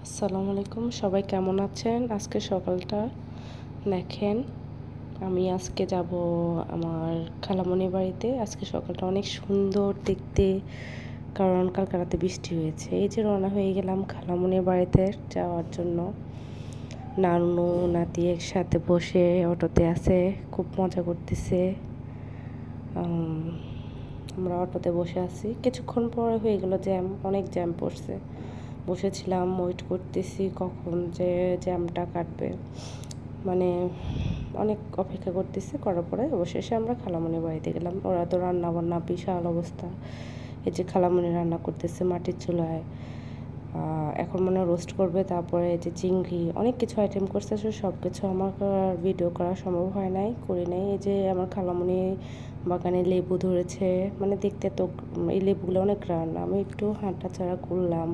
আসসালামু আলাইকুম, সবাই কেমন আছেন? আজকে সকালটা দেখেন, আমি আজকে যাব আমার খালামণির বাড়িতে। আজকে সকালটা অনেক সুন্দর দেখতে, কারণ কালকে রাতে বৃষ্টি হয়েছে। এই যে রওনা হয়ে গেলাম খালামণির বাড়িতে যাওয়ার জন্য। নানু নাতি একসাথে বসে অটোতে আছে, খুব মজা করতেছে। আমরা অটোতে বসে আছি, কিছুক্ষণ পরে হয়ে গেল জ্যাম, অনেক জ্যাম পড়ছে। বসেছিলাম, ওয়েট করতেছি কখন যে জ্যামটা কাটবে, মানে অনেক অপেক্ষা করতেছি। করার পরে অবশেষে আমরা খালামণির বাড়িতে গেলাম। ওরা তো রান্না বান্না বিশাল অবস্থা। এই যে খালামণি রান্না করতেছে মাটির চুলায়, এখন মনে হয় রোস্ট করবে। তারপরে এই যে চিংড়ি, অনেক কিছু আইটেম করছে। আসলে সব কিছু আমার ভিডিও করা সম্ভব হয় নাই, করি নাই। এই যে আমার খালামণি বাগানে লেবু ধরেছে, মানে দেখতে তো এই লেবুগুলো অনেক গ্রান। আমি একটু হাঁটাচলা করলাম,